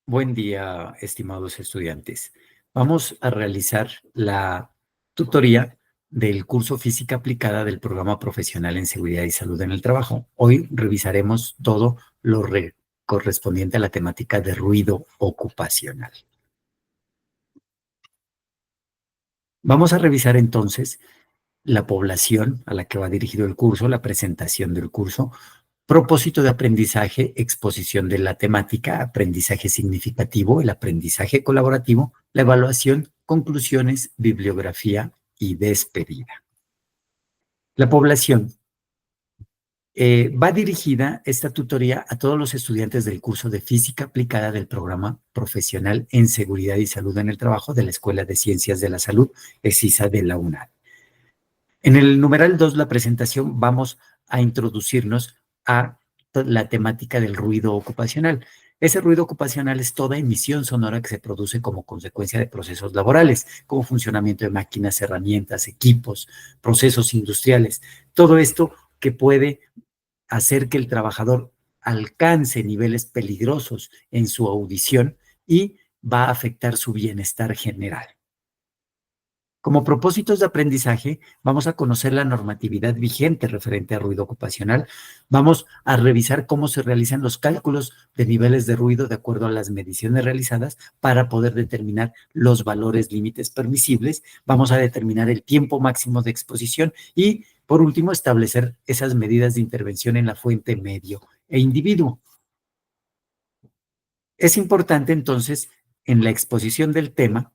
Buen día, estimados estudiantes. Vamos a realizar la tutoría del curso Física Aplicada del Programa Profesional en Seguridad y Salud en el Trabajo. Hoy revisaremos todo lo correspondiente a la temática de ruido ocupacional. Vamos a revisar entonces la población a la que va dirigido el curso, la presentación del curso, propósito de aprendizaje, exposición de la temática, aprendizaje significativo, el aprendizaje colaborativo, la evaluación, conclusiones, bibliografía y despedida. La población va dirigida esta tutoría a todos los estudiantes del curso de Física Aplicada del Programa Profesional en Seguridad y Salud en el Trabajo de la Escuela de Ciencias de la Salud, ESISA de la UNAM. En el numeral 2, la presentación, vamos a introducirnos a la temática del ruido ocupacional. Ese ruido ocupacional es toda emisión sonora que se produce como consecuencia de procesos laborales, como funcionamiento de máquinas, herramientas, equipos, procesos industriales. Todo esto que puede hacer que el trabajador alcance niveles peligrosos en su audición y va a afectar su bienestar general. Como propósitos de aprendizaje, vamos a conocer la normatividad vigente referente a ruido ocupacional. Vamos a revisar cómo se realizan los cálculos de niveles de ruido de acuerdo a las mediciones realizadas para poder determinar los valores límites permisibles. Vamos a determinar el tiempo máximo de exposición y, por último, establecer esas medidas de intervención en la fuente, medio e individuo. Es importante, entonces, en la exposición del tema,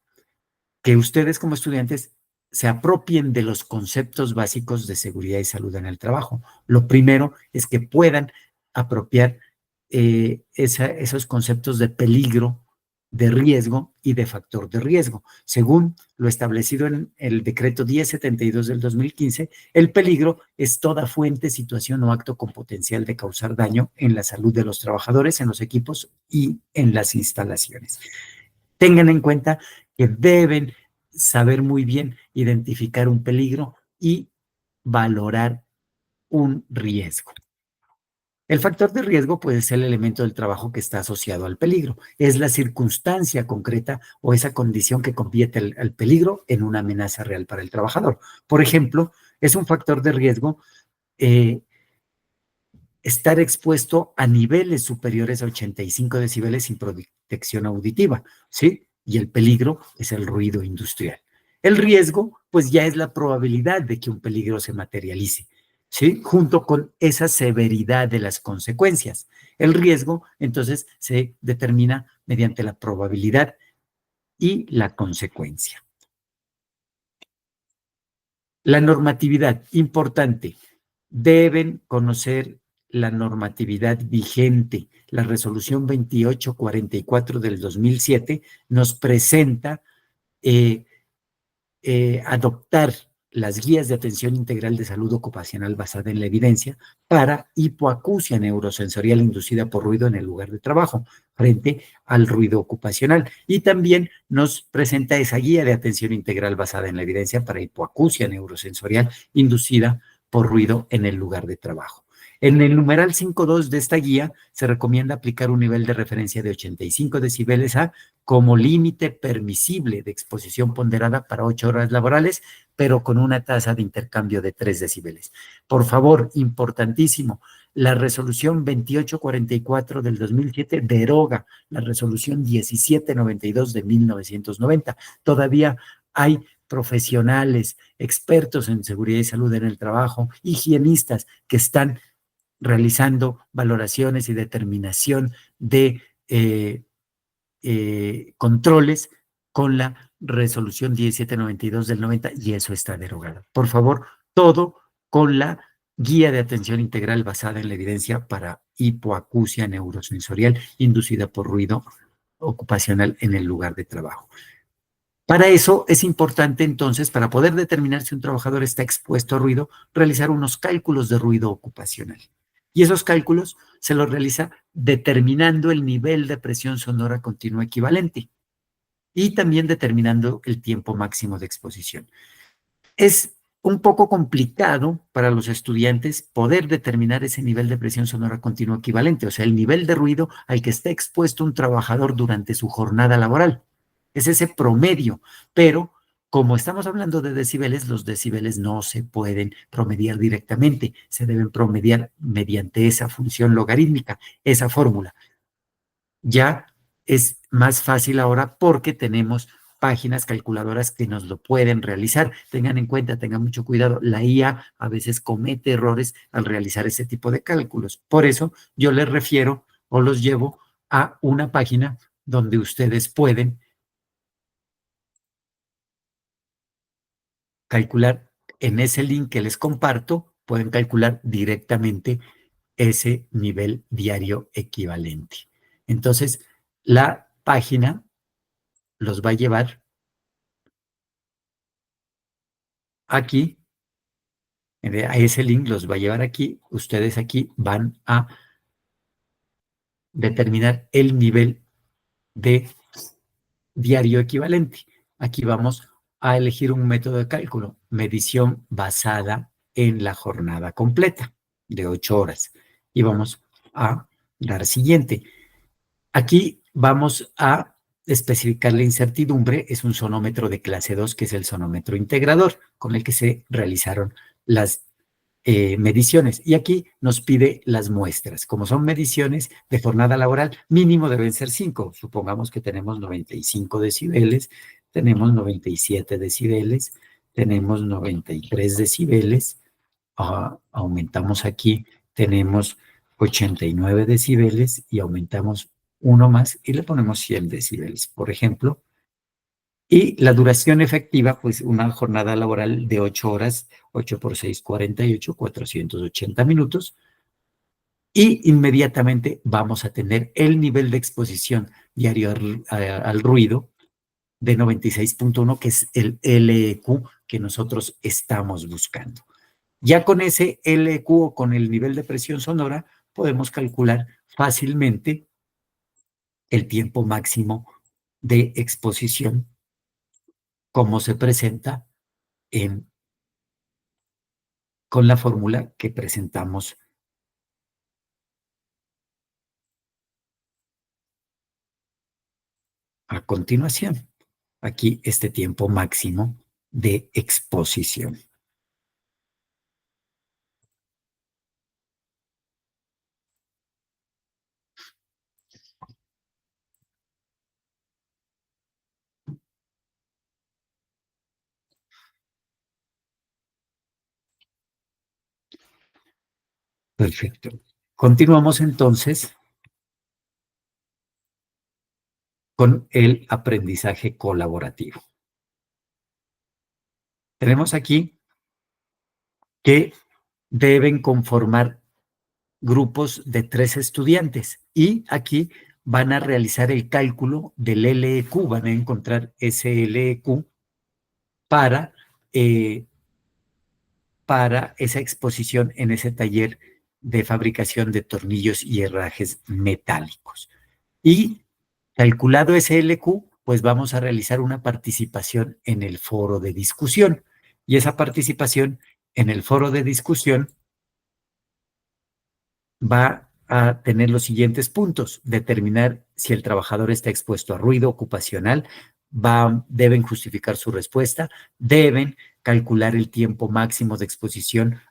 que ustedes como estudiantes se apropien de los conceptos básicos de seguridad y salud en el trabajo. Lo primero es que puedan apropiar esos conceptos de peligro, de riesgo y de factor de riesgo. Según lo establecido en el decreto 1072 del 2015, el peligro es toda fuente, situación o acto con potencial de causar daño en la salud de los trabajadores, en los equipos y en las instalaciones. Tengan en cuenta que deben saber muy bien identificar un peligro y valorar un riesgo. El factor de riesgo puede ser el elemento del trabajo que está asociado al peligro. Es la circunstancia concreta o esa condición que convierte al peligro en una amenaza real para el trabajador. Por ejemplo, es un factor de riesgo estar expuesto a niveles superiores a 85 decibeles sin protección auditiva, ¿sí? Y el peligro es el ruido industrial. El riesgo, pues ya es la probabilidad de que un peligro se materialice, ¿sí? Junto con esa severidad de las consecuencias. El riesgo, entonces, se determina mediante la probabilidad y la consecuencia. La normatividad, importante, deben conocer la normatividad vigente. La resolución 2844 del 2007 nos presenta adoptar las guías de atención integral de salud ocupacional basada en la evidencia para hipoacusia neurosensorial inducida por ruido en el lugar de trabajo frente al ruido ocupacional. Y también nos presenta esa guía de atención integral basada en la evidencia para hipoacusia neurosensorial inducida por ruido en el lugar de trabajo. En el numeral 5.2 de esta guía se recomienda aplicar un nivel de referencia de 85 decibeles A como límite permisible de exposición ponderada para 8 horas laborales, pero con una tasa de intercambio de 3 decibeles. Por favor, importantísimo, la resolución 2844 del 2007 deroga la resolución 1792 de 1990. Todavía hay profesionales, expertos en seguridad y salud en el trabajo, higienistas que están realizando valoraciones y determinación de controles con la resolución 1792 del 90 y eso está derogado. Por favor, todo con la guía de atención integral basada en la evidencia para hipoacusia neurosensorial inducida por ruido ocupacional en el lugar de trabajo. Para eso es importante entonces, para poder determinar si un trabajador está expuesto a ruido, realizar unos cálculos de ruido ocupacional. Y esos cálculos se los realiza determinando el nivel de presión sonora continua equivalente y también determinando el tiempo máximo de exposición. Es un poco complicado para los estudiantes poder determinar ese nivel de presión sonora continua equivalente, o sea, el nivel de ruido al que está expuesto un trabajador durante su jornada laboral. Es ese promedio, pero como estamos hablando de decibeles, los decibeles no se pueden promediar directamente, se deben promediar mediante esa función logarítmica, esa fórmula. Ya es más fácil ahora porque tenemos páginas calculadoras que nos lo pueden realizar. Tengan en cuenta, tengan mucho cuidado, la IA a veces comete errores al realizar ese tipo de cálculos. Por eso yo les refiero o los llevo a una página donde ustedes pueden calcular en ese link que les comparto, pueden calcular directamente ese nivel diario equivalente. Entonces, la página los va a llevar aquí, a ese link los va a llevar aquí, ustedes aquí van a determinar el nivel de diario equivalente. Aquí vamos a elegir un método de cálculo, medición basada en la jornada completa de 8 horas. Y vamos a dar siguiente. Aquí vamos a especificar la incertidumbre, es un sonómetro de clase 2, que es el sonómetro integrador, con el que se realizaron las mediciones. Y aquí nos pide las muestras. Como son mediciones de jornada laboral, mínimo deben ser 5. Supongamos que tenemos 95 decibeles, tenemos 97 decibeles, tenemos 93 decibeles, aumentamos aquí, tenemos 89 decibeles y aumentamos uno más y le ponemos 100 decibeles, por ejemplo. Y la duración efectiva, pues una jornada laboral de 8 horas, 8 por 6, 48, 480 minutos. Y inmediatamente vamos a tener el nivel de exposición diario al ruido de 96.1, que es el LEQ que nosotros estamos buscando. Ya con ese LEQ o con el nivel de presión sonora, podemos calcular fácilmente el tiempo máximo de exposición, como se presenta en con la fórmula que presentamos a continuación. Aquí este tiempo máximo de exposición. Perfecto. Continuamos entonces con el aprendizaje colaborativo. Tenemos aquí que deben conformar grupos de 3 estudiantes y aquí van a realizar el cálculo del LEQ, van a encontrar ese LEQ para, eh, para esa exposición en ese taller de fabricación de tornillos y herrajes metálicos. Y calculado ese LQ, pues vamos a realizar una participación en el foro de discusión. Y esa participación en el foro de discusión va a tener los siguientes puntos: determinar si el trabajador está expuesto a ruido ocupacional, deben justificar su respuesta, deben calcular el tiempo máximo de exposición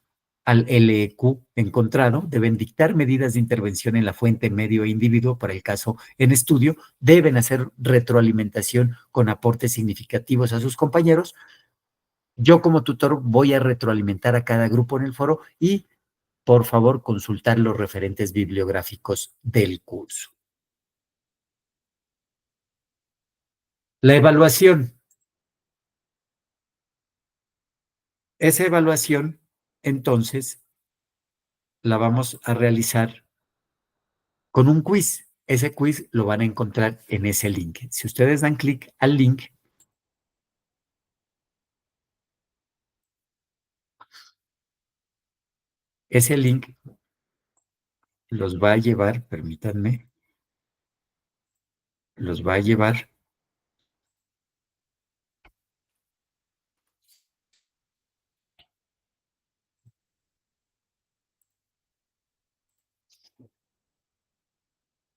al LEQ encontrado, deben dictar medidas de intervención en la fuente, medio e individuo para el caso en estudio, deben hacer retroalimentación con aportes significativos a sus compañeros. Yo como tutor voy a retroalimentar a cada grupo en el foro y por favor consultar los referentes bibliográficos del curso. La evaluación. Esa evaluación, entonces, la vamos a realizar con un quiz. Ese quiz lo van a encontrar en ese link. Si ustedes dan clic al link, ese link los va a llevar, permítanme, los va a llevar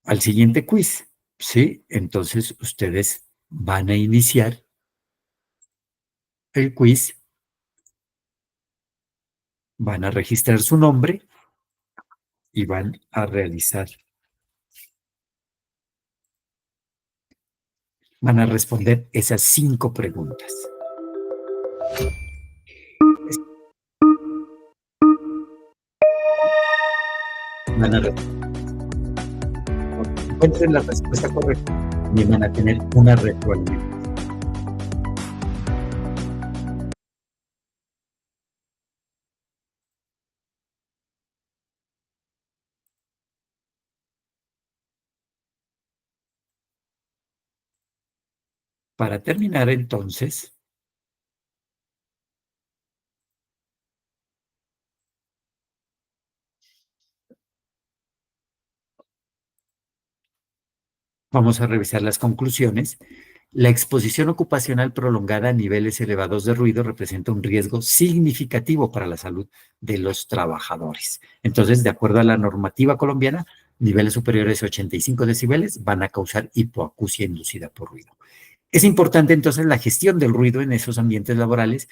al siguiente quiz, ¿sí? Entonces ustedes van a iniciar el quiz, van a registrar su nombre y van a realizar, van a responder esas 5 preguntas. Van a encuentren la respuesta correcta y van a tener una retroalimentación. Para terminar, entonces, vamos a revisar las conclusiones. La exposición ocupacional prolongada a niveles elevados de ruido representa un riesgo significativo para la salud de los trabajadores. Entonces, de acuerdo a la normativa colombiana, niveles superiores a 85 decibeles van a causar hipoacusia inducida por ruido. Es importante entonces la gestión del ruido en esos ambientes laborales.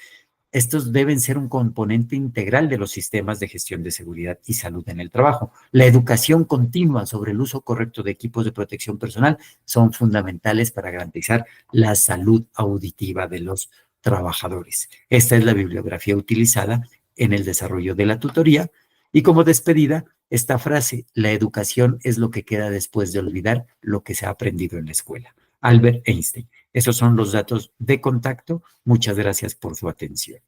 Estos deben ser un componente integral de los sistemas de gestión de seguridad y salud en el trabajo. La educación continua sobre el uso correcto de equipos de protección personal son fundamentales para garantizar la salud auditiva de los trabajadores. Esta es la bibliografía utilizada en el desarrollo de la tutoría. Y como despedida, esta frase: la educación es lo que queda después de olvidar lo que se ha aprendido en la escuela. Albert Einstein. Esos son los datos de contacto. Muchas gracias por su atención.